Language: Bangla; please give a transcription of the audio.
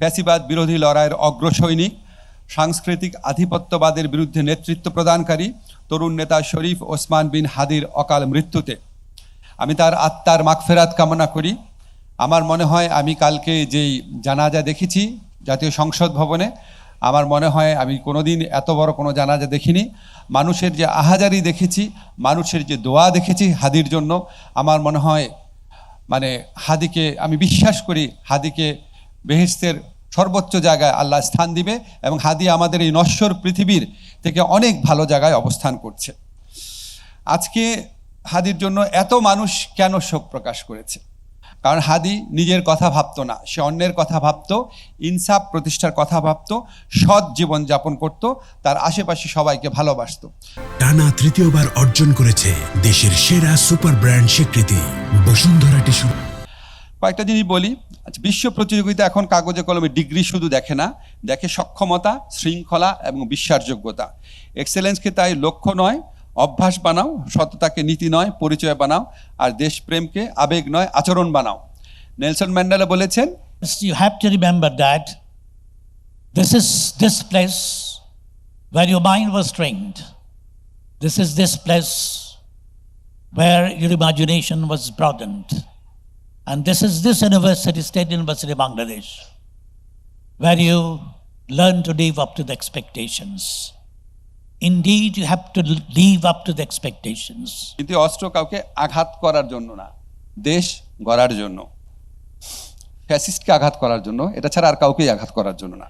ফ্যাসিবাদ বিরোধী লড়াইয়ের অগ্রসৈনিক, সাংস্কৃতিক আধিপত্যবাদের বিরুদ্ধে নেতৃত্ব প্রদানকারী তরুণ নেতা শরীফ ওসমান বিন হাদির অকাল মৃত্যুতে আমি তার আত্মার মাগফিরাত কামনা করি। আমার মনে হয় আমি কালকে যেই জানাজা দেখেছি জাতীয় সংসদ ভবনে, আমার মনে হয় আমি কোনোদিন এত বড় কোনো জানাজা দেখিনি। মানুষের যে আহাজারি দেখেছি, মানুষের যে দোয়া দেখেছি হাদির জন্য, আমার মনে হয় হাদিকে আমি বিশ্বাস করি হাদিকে বেহেশতের সর্বোচ্চ জায়গায় আল্লাহ স্থান দিবে এবং হাদি আমাদের এই নশ্বর পৃথিবীর থেকে অনেক ভালো জায়গায় অবস্থান করছে। আজকে হাদির জন্য এত মানুষ কেন শোক প্রকাশ করেছে? কারণ হাদি নিজের কথা ভাবতো না, সে অন্যের কথা ভাবতো, ইনসাফ প্রতিষ্ঠার কথা ভাবতো, সৎ জীবন যাপন করত, তার আশেপাশে সবাইকে ভালোবাসতো। টানা তৃতীয়বার অর্জন করেছে দেশের সেরা সুপার ব্র্যান্ড স্বীকৃতি বসুন্ধরা টিস্যু। কয়েকটা জিনিস বলি। বিশ্ব প্রতিযোগিতা এখন কাগজে কলমে ডিগ্রি শুধু দেখে না, দেখে সক্ষমতা, শৃঙ্খলা এবং বিশ্বাসযোগ্যতা। এক্সেলেন্সকে তাই লক্ষ্য নয় অভ্যাস বানাও, সততাকে নীতি নয় পরিচয় বানাও, আর দেশপ্রেমকে আবেগ নয় আচরণ বানাও। নেলসন ম্যান্ডেলা বলেছেন, You have to remember that this is this place where your mind was trained. This is this place where your imagination was broadened. And this is this university, State University of Bangladesh, where you learn to live up to the expectations. Indeed, you have to live up to the expectations. কিন্তু অস্ত্র কাউকে আঘাত করার জন্য না, দেশ গড়ার জন্য। ফ্যাসিস্টকে আঘাত করার জন্য, এটা ছাড়া আর কাউকেই আঘাত করার জন্য না।